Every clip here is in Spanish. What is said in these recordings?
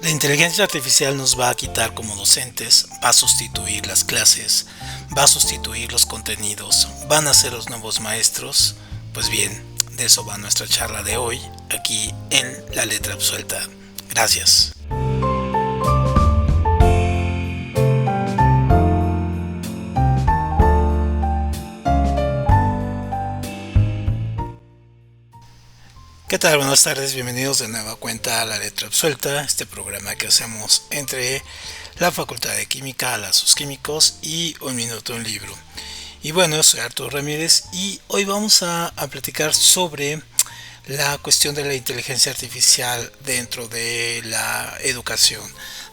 La inteligencia artificial nos va a quitar como docentes, va a sustituir las clases, va a sustituir los contenidos, van a ser los nuevos maestros. Pues bien, de eso va nuestra charla de hoy, aquí en La Letra Absuelta. Gracias. ¿Qué tal? Buenas tardes, bienvenidos de nueva cuenta a La Letra Absuelta, este programa que hacemos entre la Facultad de Química, Lazos Químicos y Un Minuto, un Libro. Y bueno, yo soy Arturo Ramírez y hoy vamos a platicar sobre la cuestión de la inteligencia artificial dentro de la educación.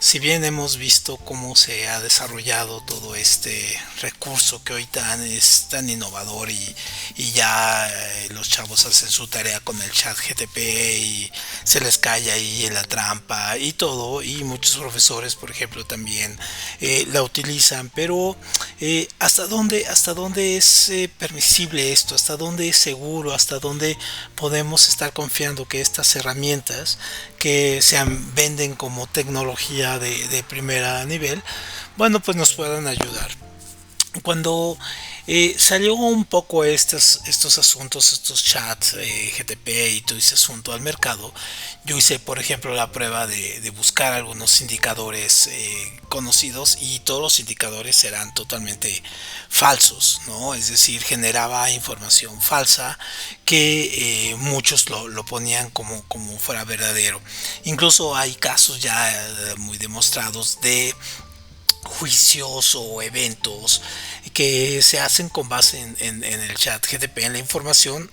Si bien hemos visto cómo se ha desarrollado todo este recurso que hoy es tan innovador y ya los chavos hacen su tarea con el chat GTP y se les cae ahí en la trampa y todo, y muchos profesores por ejemplo también la utilizan, pero hasta dónde es permisible esto, hasta dónde es seguro, hasta dónde podemos estar confiando que estas herramientas que se venden como tecnología de primera nivel, bueno, pues nos puedan ayudar. Cuando salió un poco estos asuntos, estos chats GTP y todo ese asunto al mercado, yo hice por ejemplo la prueba de buscar algunos indicadores conocidos y todos los indicadores eran totalmente falsos, ¿no? Es decir, generaba información falsa que muchos lo ponían como fuera verdadero. Incluso hay casos ya muy demostrados de juicios o eventos que se hacen con base en el chat GTP, en la información,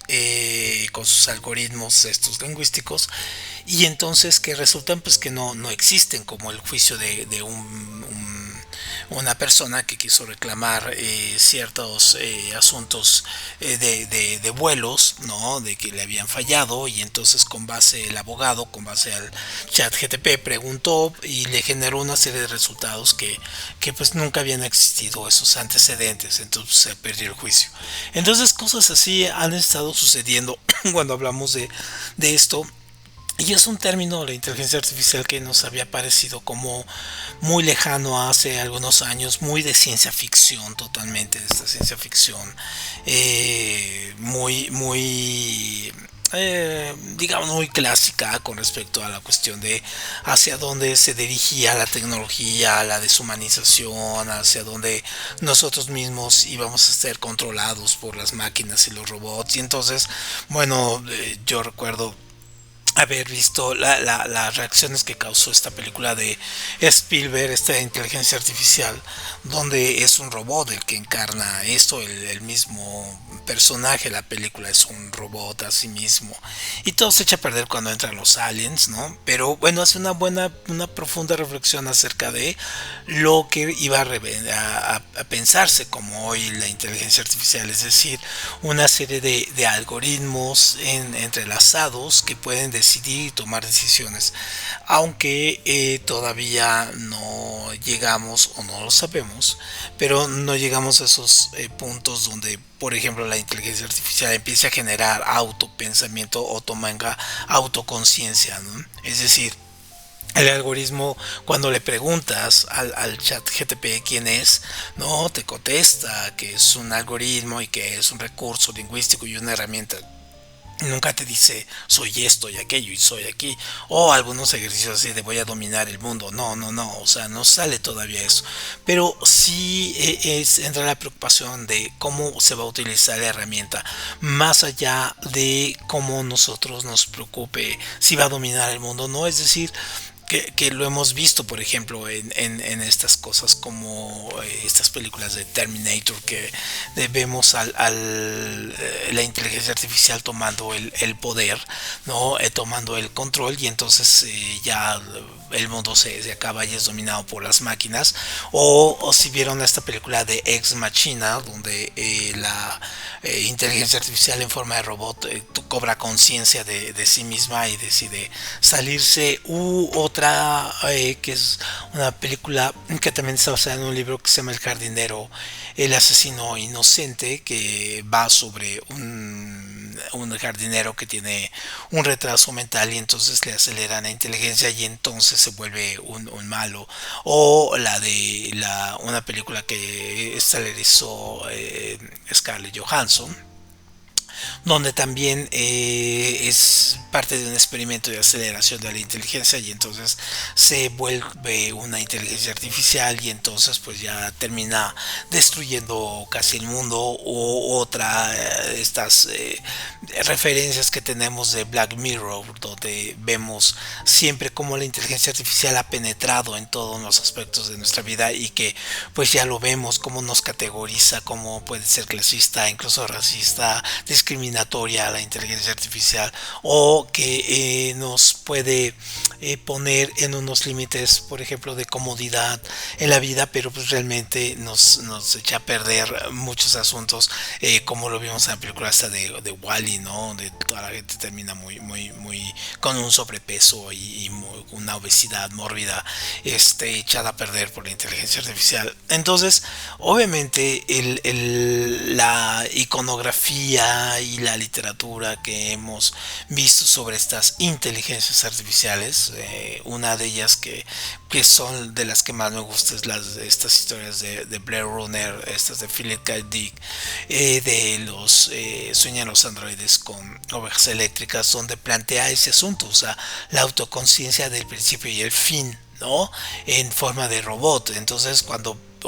con sus algoritmos estos lingüísticos, y entonces que resultan pues que no existen, como el juicio de una persona que quiso reclamar ciertos asuntos de vuelos, ¿no? De que le habían fallado, y entonces con base el abogado, con base al chat GTP, preguntó y le generó una serie de resultados que pues nunca habían existido esos antecedentes, entonces se perdió el juicio. Entonces cosas así han estado sucediendo cuando hablamos de esto. Y es un término, la inteligencia artificial, que nos había parecido como muy lejano hace algunos años, muy de ciencia ficción, totalmente de esta ciencia ficción, muy digamos muy clásica con respecto a la cuestión de hacia dónde se dirigía la tecnología, la deshumanización, hacia dónde nosotros mismos íbamos a ser controlados por las máquinas y los robots. Y entonces, bueno, yo recuerdo haber visto las reacciones que causó esta película de Spielberg, esta inteligencia artificial, donde es un robot el que encarna esto, el mismo personaje, la película es un robot a sí mismo, y todo se echa a perder cuando entran los aliens, ¿no? Pero bueno, hace una profunda reflexión acerca de lo que iba a pensarse como hoy la inteligencia artificial, es decir, una serie de algoritmos entrelazados que pueden decidir y tomar decisiones, aunque todavía no llegamos o no lo sabemos, pero no llegamos a esos puntos donde por ejemplo la inteligencia artificial empiece a generar autopensamiento o tomanga autoconciencia, ¿no? Es decir, el algoritmo, cuando le preguntas al chat GTP quién es, no te contesta que es un algoritmo y que es un recurso lingüístico y una herramienta. Nunca te dice soy esto y aquello y soy aquí, o algunos ejercicios así de voy a dominar el mundo. No, o sea, no sale todavía eso, pero sí entra la preocupación de cómo se va a utilizar la herramienta, más allá de cómo nosotros nos preocupe si va a dominar el mundo, no. Es decir, que lo hemos visto por ejemplo en estas cosas como estas películas de Terminator, que vemos la inteligencia artificial tomando el poder, no tomando el control, y entonces ya el mundo se acaba y es dominado por las máquinas. O si vieron esta película de Ex Machina, donde la inteligencia artificial en forma de robot cobra conciencia de sí misma y decide salirse u otra que es una película que también está basada en un libro que se llama El jardinero, el asesino inocente, que va sobre un jardinero que tiene un retraso mental y entonces le aceleran la inteligencia y entonces se vuelve un malo. O la de una película que estelarizó Scarlett Johansson, donde también es parte de un experimento de aceleración de la inteligencia y entonces se vuelve una inteligencia artificial y entonces pues ya termina destruyendo casi el mundo. O otra estas referencias que tenemos de Black Mirror, donde vemos siempre cómo la inteligencia artificial ha penetrado en todos los aspectos de nuestra vida y que pues ya lo vemos, cómo nos categoriza, cómo puede ser clasista, incluso racista, discriminatoria a la inteligencia artificial, o que nos puede poner en unos límites, por ejemplo, de comodidad en la vida, pero pues realmente nos echa a perder muchos asuntos, como lo vimos en la película esta de Wall-E, ¿no? Donde toda la gente termina muy con un sobrepeso y una obesidad mórbida, echada a perder por la inteligencia artificial. Entonces, obviamente, la iconografía y la literatura que hemos visto sobre estas inteligencias artificiales, una de ellas que son de las que más me gustan, es estas historias de Blair Runner, estas de Philip K. Dick, de los sueñan los androides con ovejas eléctricas, donde plantea ese asunto, o sea, la autoconciencia del principio y el fin, ¿no? En forma de robot. Entonces,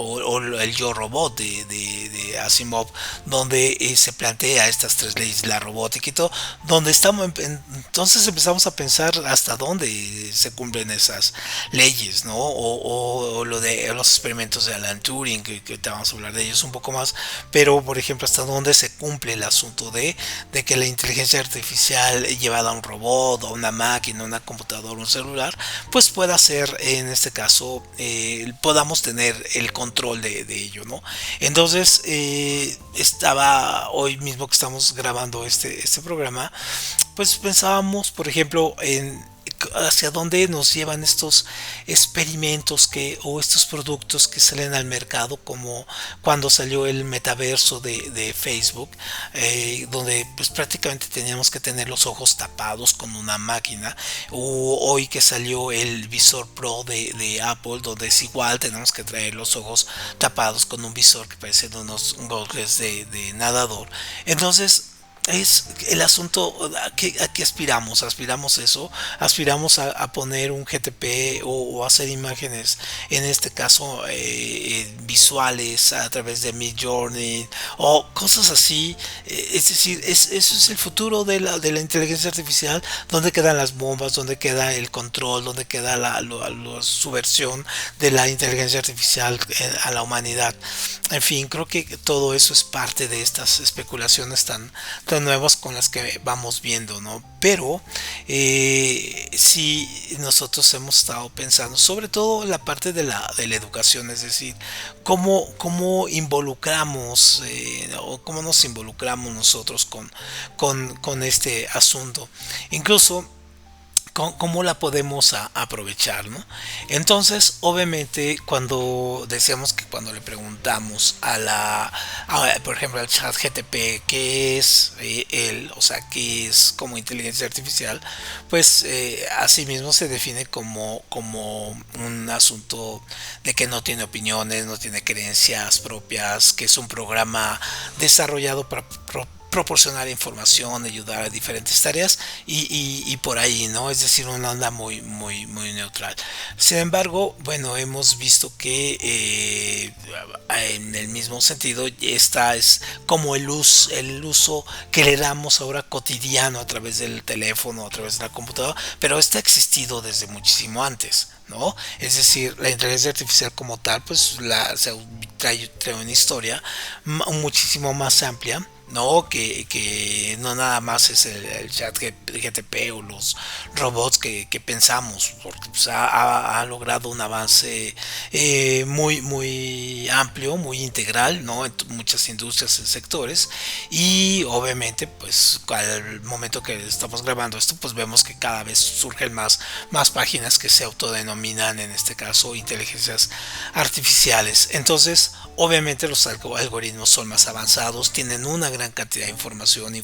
o el yo robot de Asimov, donde se plantea estas tres leyes, la robótica y todo, donde entonces empezamos a pensar hasta dónde se cumplen esas leyes, ¿no? O lo de los experimentos de Alan Turing, que te vamos a hablar de ellos un poco más, pero por ejemplo hasta dónde se cumple el asunto de que la inteligencia artificial llevada a un robot, a una máquina, a una computadora, un celular, pues pueda ser, en este caso, podamos tener el control de ello, ¿no? Entonces, estaba hoy mismo que estamos grabando este programa, pues pensábamos, por ejemplo, en hacia dónde nos llevan estos experimentos o estos productos que salen al mercado, como cuando salió el metaverso de Facebook, donde pues prácticamente teníamos que tener los ojos tapados con una máquina, o hoy que salió el visor Pro de Apple, donde es igual, tenemos que traer los ojos tapados con un visor que parecen unos goggles de nadador. Entonces es el asunto a que aspiramos. Aspiramos eso, aspiramos a poner un GTP o hacer imágenes, en este caso visuales a través de Midjourney o cosas así. Es decir, eso es el futuro de la inteligencia artificial. ¿Dónde quedan las bombas? ¿Dónde queda el control? ¿Dónde queda la subversión de la inteligencia artificial a la humanidad? En fin, creo que todo eso es parte de estas especulaciones tan nuevas con las que vamos viendo, ¿no? Pero sí, nosotros hemos estado pensando, sobre todo en la parte de la educación, es decir, cómo involucramos, o cómo nos involucramos nosotros con este asunto. Incluso cómo la podemos aprovechar, ¿no? Entonces, obviamente, cuando decíamos que cuando le preguntamos por ejemplo, al chat GTP, qué es él, o sea, qué es como inteligencia artificial, pues así mismo se define como un asunto de que no tiene opiniones, no tiene creencias propias, que es un programa desarrollado para proporcionar información, ayudar a diferentes tareas y por ahí, ¿no? Es decir, una onda muy neutral. Sin embargo, bueno, hemos visto que en el mismo sentido, esta es como el uso que le damos ahora cotidiano a través del teléfono, a través de la computadora, pero está existido desde muchísimo antes, ¿no? Es decir, la inteligencia artificial como tal, pues se trae una historia muchísimo más amplia, ¿no? Que no nada más es el chat GTP o los robots que pensamos, porque pues, ha logrado un avance muy amplio, muy integral, ¿no? En muchas industrias y sectores, y obviamente pues al momento que estamos grabando esto pues vemos que cada vez surgen más páginas que se autodenominan en este caso inteligencias artificiales. Entonces obviamente los algoritmos son más avanzados, tienen una gran cantidad de información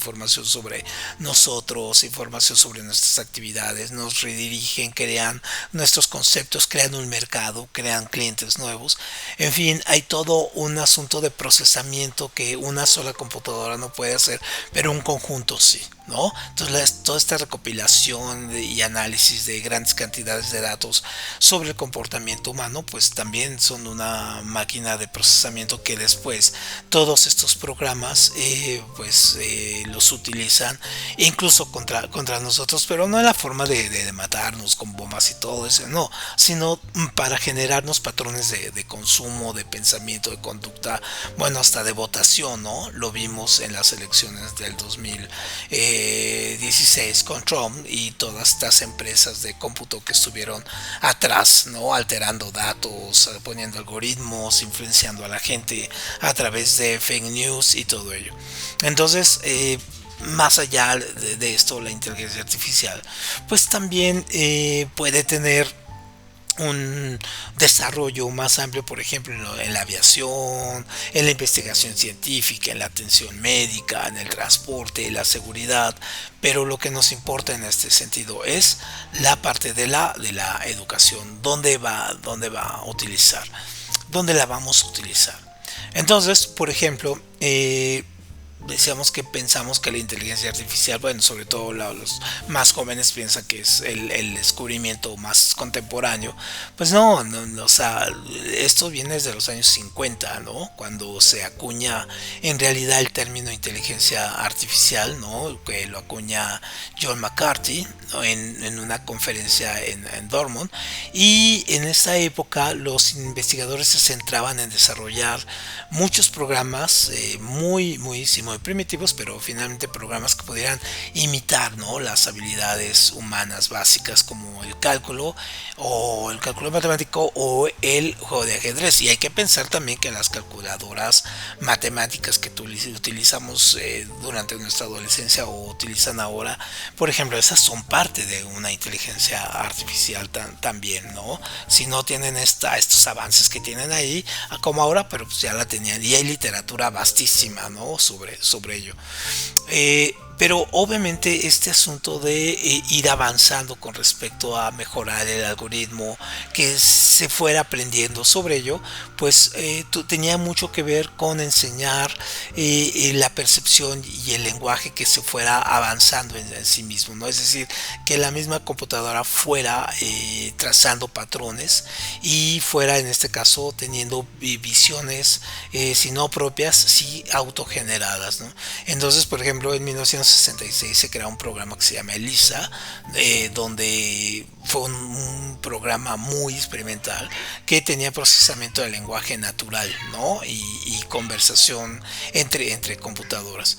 sobre nosotros, información sobre nuestras actividades, nos redirigen, crean nuestros conceptos, crean un mercado, crean clientes nuevos. En fin, hay todo un asunto de procesamiento que una sola computadora no puede hacer, pero un conjunto sí, ¿no? Entonces toda esta recopilación y análisis de grandes cantidades de datos sobre el comportamiento humano pues también son una máquina de procesamiento que después todos estos programas los utilizan incluso contra nosotros, pero no en la forma de matarnos con bombas y todo eso, no, sino para generarnos patrones de consumo, de pensamiento, de conducta, bueno, hasta de votación, ¿no? Lo vimos en las elecciones del 2016 con Trump y todas estas empresas de cómputo que estuvieron atrás, ¿no? Alterando datos, poniendo algoritmos, influenciando a la gente a través de fake news y todo ello. Entonces, más allá de esto, la inteligencia artificial, pues también puede tener un desarrollo más amplio, por ejemplo, en la aviación, en la investigación científica, en la atención médica, en el transporte, en la seguridad, pero lo que nos importa en este sentido es la parte de la educación, dónde va a utilizar, dónde la vamos a utilizar. Entonces, por ejemplo, decíamos que pensamos que la inteligencia artificial, bueno, sobre todo los más jóvenes piensan que es el descubrimiento más contemporáneo. Pues no, o sea, esto viene desde los años 50, ¿no? Cuando se acuña en realidad el término inteligencia artificial, ¿no? Que lo acuña John McCarthy, ¿no? En una conferencia en Dortmund. Y en esta época los investigadores se centraban en desarrollar muchos programas muy primitivos, pero finalmente programas que pudieran imitar, ¿no? Las habilidades humanas básicas como el cálculo matemático o el juego de ajedrez. Y hay que pensar también que las calculadoras matemáticas que utilizamos durante nuestra adolescencia o utilizan ahora, por ejemplo, esas son parte de una inteligencia artificial también, ¿no? Si no tienen estos avances que tienen ahí, como ahora, pero pues ya la tenían. Y hay literatura vastísima, ¿no? Sobre ello. Pero obviamente este asunto de ir avanzando con respecto a mejorar el algoritmo, que se fuera aprendiendo sobre ello, pues tenía mucho que ver con enseñar la percepción y el lenguaje que se fuera avanzando en sí mismo, ¿no? Es decir, que la misma computadora fuera trazando patrones y fuera en este caso teniendo visiones, si no propias, sí autogeneradas, ¿no? Entonces, por ejemplo, en 1966 se crea un programa que se llama ELISA, donde fue un programa muy experimental que tenía procesamiento del lenguaje natural, ¿no? Y conversación entre computadoras.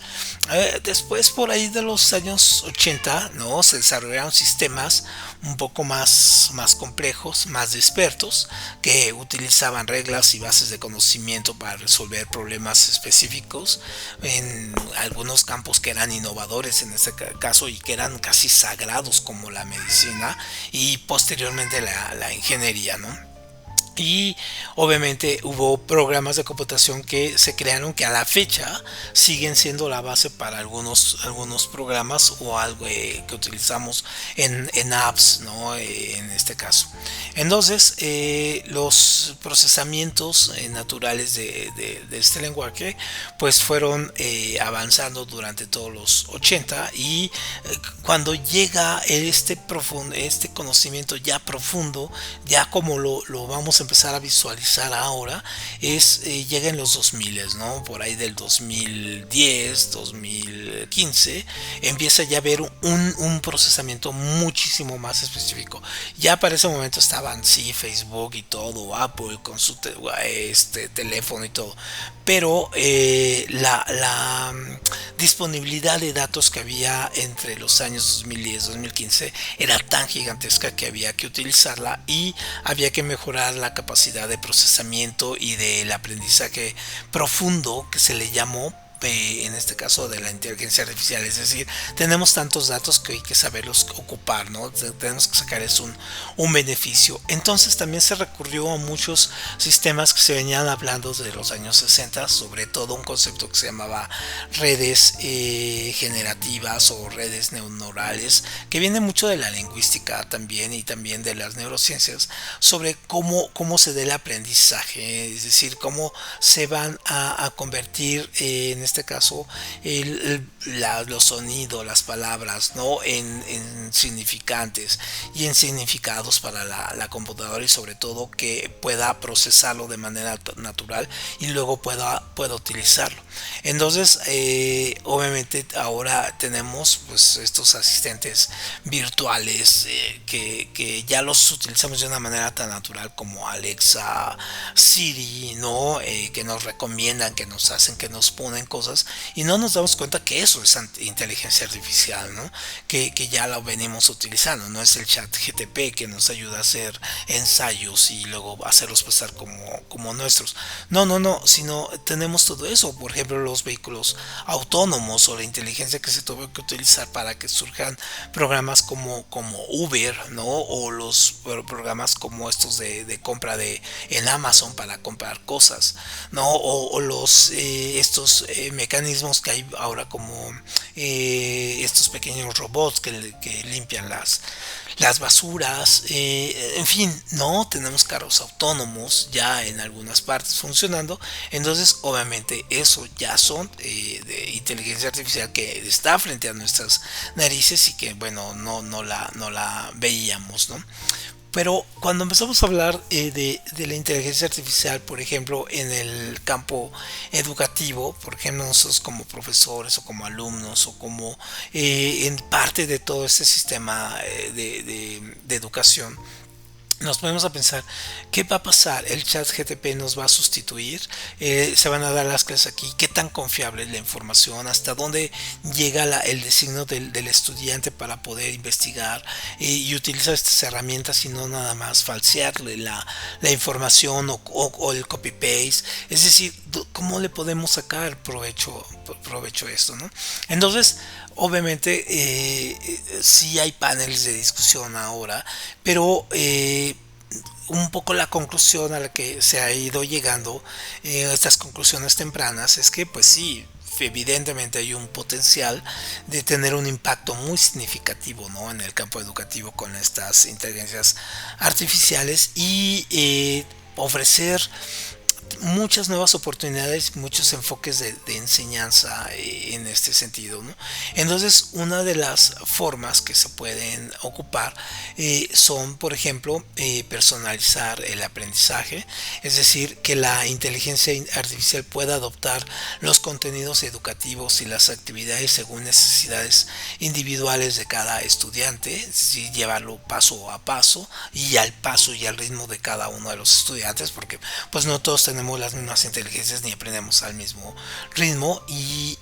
Después, por ahí de los años 80, ¿no? Se desarrollaron sistemas un poco más complejos, más expertos, que utilizaban reglas y bases de conocimiento para resolver problemas específicos en algunos campos que eran innovadores en este caso y que eran casi sagrados como la medicina y posteriormente la ingeniería, ¿no? Y obviamente hubo programas de computación que se crearon que a la fecha siguen siendo la base para algunos programas o algo que utilizamos en apps, ¿no? En este caso. Entonces, los procesamientos naturales de este lenguaje pues fueron avanzando durante todos los 80 y cuando llega este conocimiento ya profundo, ya como lo vamos a empezar a visualizar ahora es llega en los 2000, ¿no? Por ahí del 2010, 2015, empieza ya a haber un procesamiento muchísimo más específico. Ya para ese momento estaban, sí, Facebook y todo, Apple con su teléfono y todo, pero la disponibilidad de datos que había entre los años 2010 y 2015 era tan gigantesca que había que utilizarla y había que mejorar la capacidad de procesamiento y del aprendizaje profundo que se le llamó, en este caso de la inteligencia artificial. Es decir, tenemos tantos datos que hay que saberlos ocupar, ¿no? Tenemos que sacarles un beneficio. Entonces también se recurrió a muchos sistemas que se venían hablando de los años 60, sobre todo un concepto que se llamaba redes generativas o redes neuronales, que viene mucho de la lingüística también y también de las neurociencias, sobre cómo se da el aprendizaje, es decir, cómo se van a convertir en este caso los sonidos, las palabras, ¿no? En significantes y en significados para la computadora, y sobre todo que pueda procesarlo de manera natural y luego pueda utilizarlo. Entonces obviamente ahora tenemos pues estos asistentes virtuales que ya los utilizamos de una manera tan natural como Alexa, Siri, ¿no? Que nos recomiendan, que nos hacen, que nos ponen cosas y no nos damos cuenta que eso es inteligencia artificial, ¿no? Que ya lo venimos utilizando. No es el chat GTP que nos ayuda a hacer ensayos y luego hacerlos pasar como nuestros. No, sino tenemos todo eso. Por ejemplo, los vehículos autónomos o la inteligencia que se tuvo que utilizar para que surjan programas como Uber, ¿no? O los programas como estos de compra en Amazon para comprar cosas, ¿no? O los estos mecanismos que hay ahora como estos pequeños robots que limpian las basuras, en fin, no tenemos carros autónomos ya en algunas partes funcionando. Entonces obviamente eso ya son de inteligencia artificial que está frente a nuestras narices y que bueno no la veíamos, ¿no? Pero cuando empezamos a hablar de la inteligencia artificial, por ejemplo, en el campo educativo, por ejemplo, nosotros como profesores o como alumnos o como en parte de todo este sistema de educación, nos ponemos a pensar qué va a pasar. El chat GTP nos va a sustituir, se van a dar las clases aquí, qué tan confiable es la información, hasta dónde llega el designio del estudiante para poder investigar y utilizar estas herramientas y no nada más falsearle la información o el copy paste. Es decir, cómo le podemos sacar provecho a esto, ¿no? Entonces obviamente sí hay paneles de discusión ahora, pero un poco la conclusión a la que se ha ido llegando, estas conclusiones tempranas, es que pues sí, evidentemente hay un potencial de tener un impacto muy significativo, ¿no? En el campo educativo con estas inteligencias artificiales y ofrecer muchas nuevas oportunidades, muchos enfoques de enseñanza en este sentido, ¿no? Entonces, una de las formas que se pueden ocupar son, por ejemplo, personalizar el aprendizaje, es decir, que la inteligencia artificial pueda adoptar los contenidos educativos y las actividades según necesidades individuales de cada estudiante, es decir, llevarlo paso a paso y al paso y al ritmo de cada uno de los estudiantes, porque pues no todos tenemos las mismas inteligencias ni aprendemos al mismo ritmo y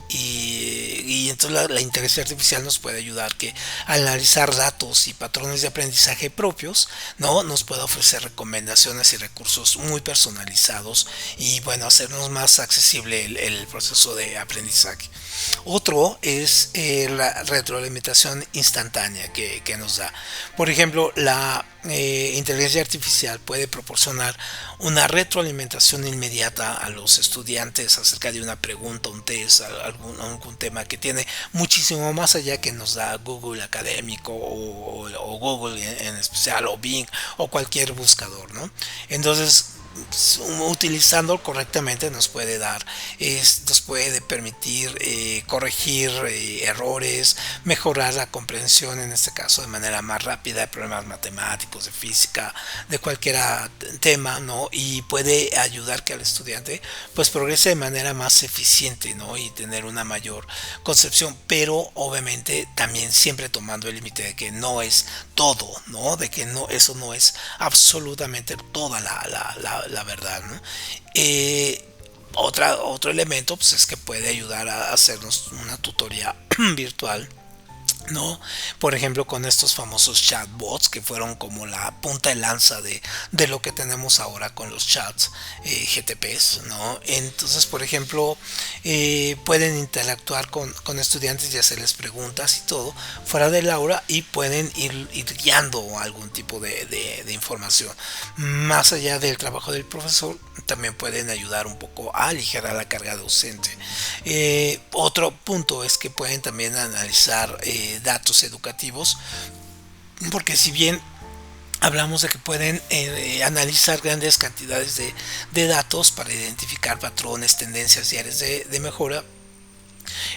entonces la inteligencia artificial nos puede ayudar que al analizar datos y patrones de aprendizaje propios, ¿no? Nos puede ofrecer recomendaciones y recursos muy personalizados y bueno, hacernos más accesible el proceso de aprendizaje. Otro es la retroalimentación instantánea que nos da. Por ejemplo, la inteligencia artificial puede proporcionar una retroalimentación inmediata a los estudiantes acerca de una pregunta, un test, algún tema que tiene muchísimo más allá que nos da Google académico o Google en especial o Bing o cualquier buscador, ¿no? Entonces utilizando correctamente nos puede permitir corregir errores, mejorar la comprensión, en este caso de manera más rápida, de problemas matemáticos, de física, de cualquier tema, ¿no? Y puede ayudar que al estudiante pues progrese de manera más eficiente, ¿no? Y tener una mayor concepción, pero obviamente también siempre tomando el límite de que no es todo, ¿no? De que no, eso no es absolutamente toda la verdad, ¿no? Otro elemento pues, es que puede ayudar a hacernos una tutoría virtual, ¿no? Por ejemplo, con estos famosos chatbots que fueron como la punta de lanza de lo que tenemos ahora con los chats GTPs, ¿no? Entonces, por ejemplo, pueden interactuar con estudiantes y hacerles preguntas y todo fuera del aula y pueden ir guiando algún tipo de información. Más allá del trabajo del profesor, también pueden ayudar un poco a aligerar la carga docente. Otro punto es que pueden también analizar datos educativos, porque si bien hablamos de que pueden analizar grandes cantidades de datos para identificar patrones, tendencias y áreas de mejora,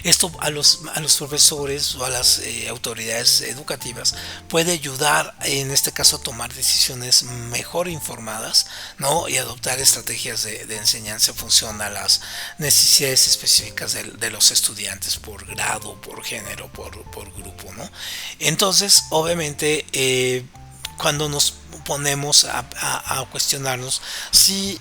esto a los profesores o a las autoridades educativas puede ayudar, en este caso, a tomar decisiones mejor informadas, ¿no? Y adoptar estrategias de enseñanza en función a las necesidades específicas de los estudiantes por grado, por género, por grupo, ¿no? Entonces, obviamente, cuando nos ponemos a cuestionarnos si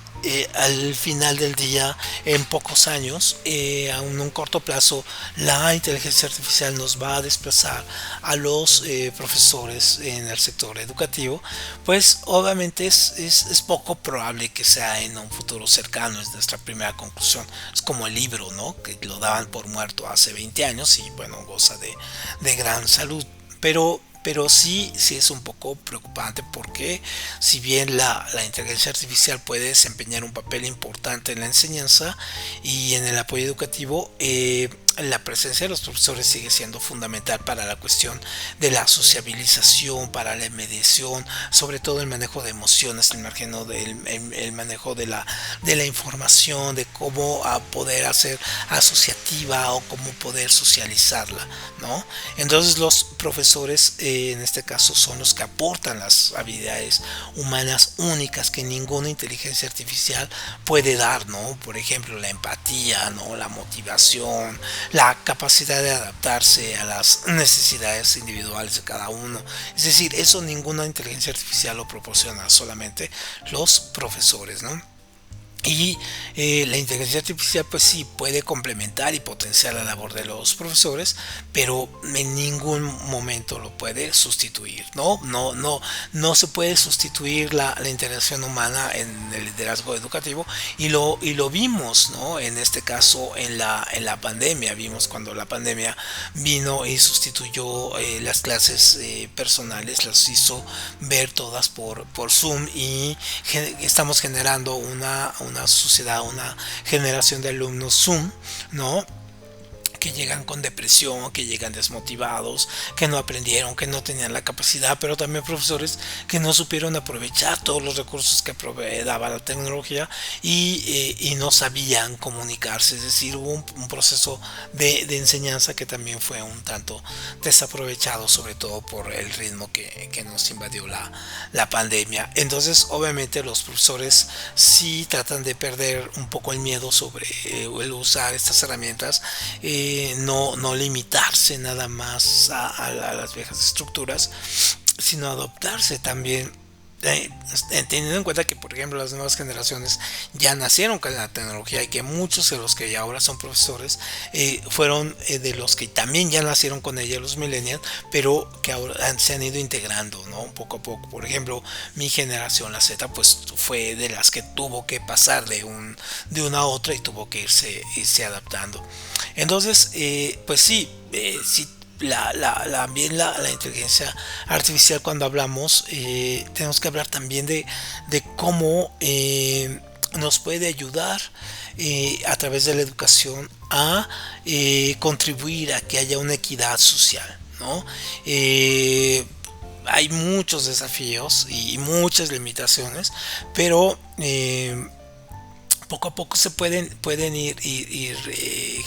al final del día, en pocos años, en un corto plazo, la inteligencia artificial nos va a desplazar a los profesores en el sector educativo, pues obviamente es poco probable que sea en un futuro cercano. Es nuestra primera conclusión. Es como el libro, ¿no? Que lo daban por muerto hace 20 años y bueno, goza de gran salud. Pero sí es un poco preocupante, porque si bien la inteligencia artificial puede desempeñar un papel importante en la enseñanza y en el apoyo educativo, la presencia de los profesores sigue siendo fundamental para la cuestión de la sociabilización, para la mediación, sobre todo el manejo de emociones, el manejo de la información, de cómo poder hacer asociativa o cómo poder socializarla, ¿no? Entonces los profesores en este caso son los que aportan las habilidades humanas únicas que ninguna inteligencia artificial puede dar, ¿no? Por ejemplo, la empatía, ¿no? La motivación, la capacidad de adaptarse a las necesidades individuales de cada uno. Es decir, eso ninguna inteligencia artificial lo proporciona, solamente los profesores, ¿no? Y la inteligencia artificial pues sí puede complementar y potenciar la labor de los profesores, pero en ningún momento lo puede sustituir, ¿no? No se puede sustituir la interacción humana en el liderazgo educativo, y lo vimos, ¿no? En este caso en la pandemia, vimos cuando la pandemia vino y sustituyó las clases personales, las hizo ver todas por Zoom, y estamos generando una sociedad, una generación de alumnos Zoom, ¿no? Que llegan con depresión, que llegan desmotivados, que no aprendieron, que no tenían la capacidad, pero también profesores que no supieron aprovechar todos los recursos que daba la tecnología, y no sabían comunicarse. Es decir, hubo un proceso de enseñanza que también fue un tanto desaprovechado, sobre todo por el ritmo que nos invadió la pandemia. Entonces, obviamente, los profesores sí tratan de perder un poco el miedo sobre el usar estas herramientas. No limitarse nada más a las viejas estructuras, sino adoptarse también, teniendo en cuenta que, por ejemplo, las nuevas generaciones ya nacieron con la tecnología, y que muchos de los que ya ahora son profesores fueron de los que también ya nacieron con ella, los millennials, pero que ahora se han ido integrando, ¿no? Poco a poco. Por ejemplo, mi generación, la Z, pues fue de las que tuvo que pasar de una a otra y tuvo que irse adaptando. Entonces, pues sí, sí, también la inteligencia artificial, cuando hablamos, tenemos que hablar también de cómo nos puede ayudar a través de la educación a contribuir a que haya una equidad social, ¿no? hay muchos desafíos y muchas limitaciones, pero poco a poco se pueden ir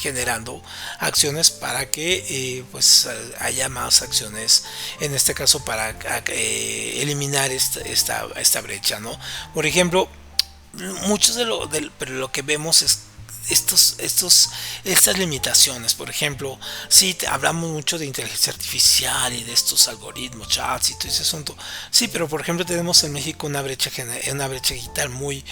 generando acciones para que pues haya más acciones en este caso para eliminar esta brecha, ¿no? Por ejemplo, muchos pero lo que vemos es estas limitaciones. Por ejemplo, sí, hablamos mucho de inteligencia artificial y de estos algoritmos, chats y todo ese asunto. Sí, pero por ejemplo tenemos en México una brecha digital muy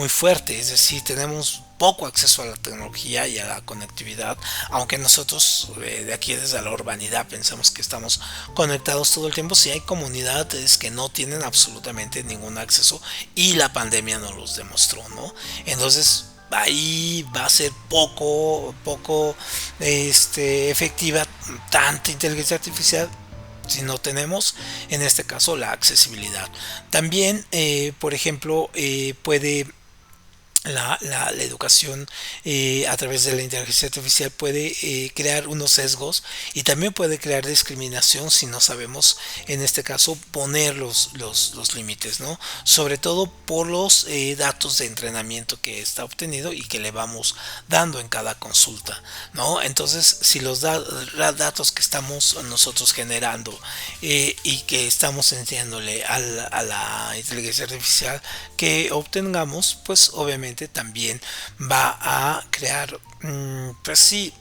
fuerte. Es decir, tenemos poco acceso a la tecnología y a la conectividad, aunque nosotros de aquí desde la urbanidad pensamos que estamos conectados todo el tiempo. Sí hay comunidades que no tienen absolutamente ningún acceso y la pandemia nos los demostró, ¿no? Entonces ahí va a ser poco efectiva tanta inteligencia artificial si no tenemos en este caso la accesibilidad. También por ejemplo puede la educación a través de la inteligencia artificial puede crear unos sesgos y también puede crear discriminación si no sabemos en este caso poner los límites, ¿no? Sobre todo por los datos de entrenamiento que está obtenido y que le vamos dando en cada consulta, ¿no? Entonces si los datos que estamos nosotros generando y que estamos enseñándole a la inteligencia artificial que obtengamos, pues obviamente también va a crear, pues sí,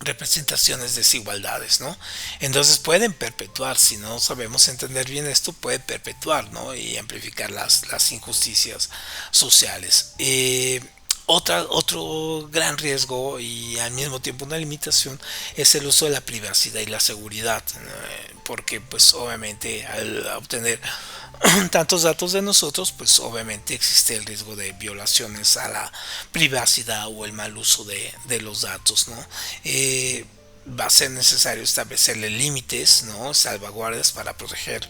representaciones de desigualdades, ¿no? Entonces pueden perpetuar, si no sabemos entender bien esto, puede perpetuar, ¿no? Y amplificar las injusticias sociales. Otro gran riesgo y al mismo tiempo una limitación es el uso de la privacidad y la seguridad, porque pues obviamente al obtener tantos datos de nosotros, pues obviamente existe el riesgo de violaciones a la privacidad o el mal uso de los datos, ¿no? Va a ser necesario establecerle límites, ¿no? Salvaguardas para proteger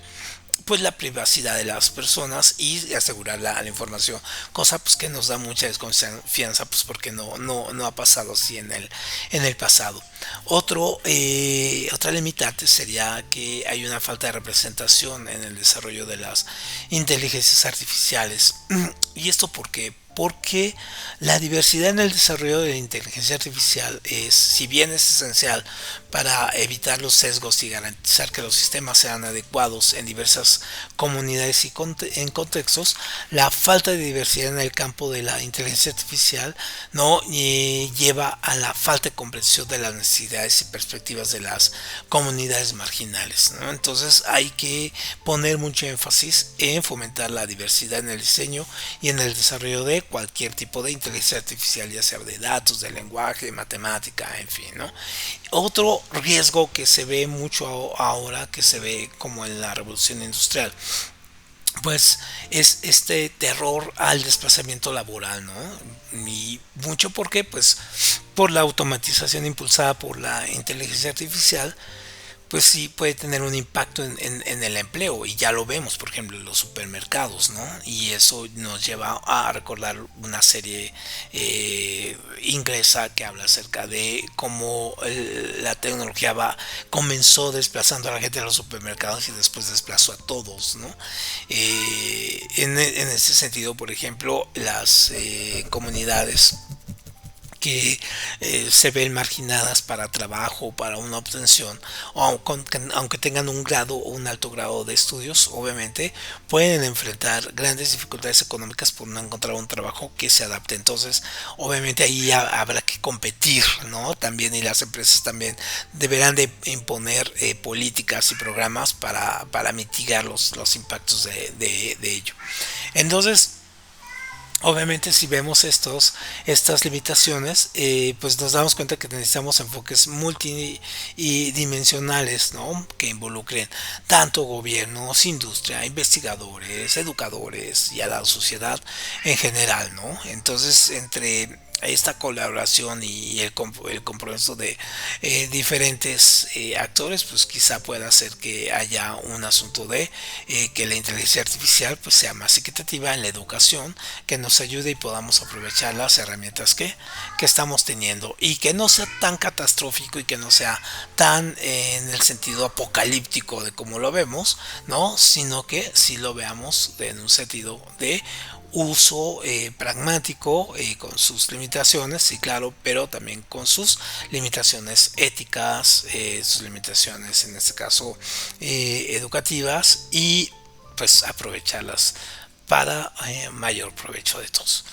pues la privacidad de las personas y asegurar la información, cosa pues que nos da mucha desconfianza, pues porque no ha pasado así en el pasado. Otra limitante sería que hay una falta de representación en el desarrollo de las inteligencias artificiales. ¿Y esto por qué? Porque la diversidad en el desarrollo de la inteligencia artificial es, si bien es esencial para evitar los sesgos y garantizar que los sistemas sean adecuados en diversas comunidades y en contextos, la falta de diversidad en el campo de la inteligencia artificial no lleva a la falta de comprensión de las necesidades y perspectivas de las comunidades marginales, ¿no? Entonces hay que poner mucho énfasis en fomentar la diversidad en el diseño y en el desarrollo de cualquier tipo de inteligencia artificial, ya sea de datos, de lenguaje, de matemática, en fin, ¿no? Otro riesgo que se ve mucho ahora, que se ve como en la revolución industrial, pues es este terror al desplazamiento laboral, ¿no? Y mucho porque, pues, por la automatización impulsada por la inteligencia artificial, pues sí puede tener un impacto en el empleo y ya lo vemos por ejemplo en los supermercados, ¿no? Y eso nos lleva a recordar una serie inglesa que habla acerca de cómo la tecnología comenzó desplazando a la gente a los supermercados y después desplazó a todos, ¿no? En ese sentido, por ejemplo, las comunidades que se ven marginadas para trabajo, para una obtención, o aunque tengan un grado o un alto grado de estudios, obviamente pueden enfrentar grandes dificultades económicas por no encontrar un trabajo que se adapte. Entonces, obviamente ahí habrá que competir, ¿no? También y las empresas también deberán de imponer políticas y programas para mitigar los impactos de ello. Entonces, obviamente si vemos estas limitaciones, pues nos damos cuenta que necesitamos enfoques multidimensionales, ¿no? Que involucren tanto gobiernos, industria, investigadores, educadores y a la sociedad en general, ¿no? Entonces, entre esta colaboración y el compromiso de diferentes actores, pues quizá pueda hacer que haya un asunto de que la inteligencia artificial pues sea más equitativa en la educación, que nos ayude y podamos aprovechar las herramientas que estamos teniendo y que no sea tan catastrófico y que no sea tan en el sentido apocalíptico de como lo vemos, ¿no? Sino que si lo veamos en un sentido de uso pragmático con sus limitaciones, sí, claro, pero también con sus limitaciones éticas, sus limitaciones en este caso educativas y pues aprovecharlas para mayor provecho de todos.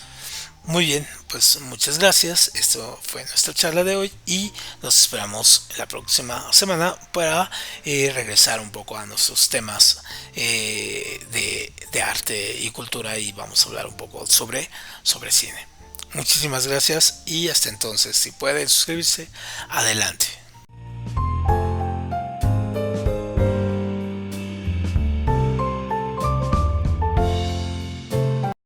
Muy bien, pues muchas gracias. Esto fue nuestra charla de hoy y nos esperamos la próxima semana para regresar un poco a nuestros temas de arte y cultura y vamos a hablar un poco sobre cine. Muchísimas gracias y hasta entonces, si pueden suscribirse, adelante.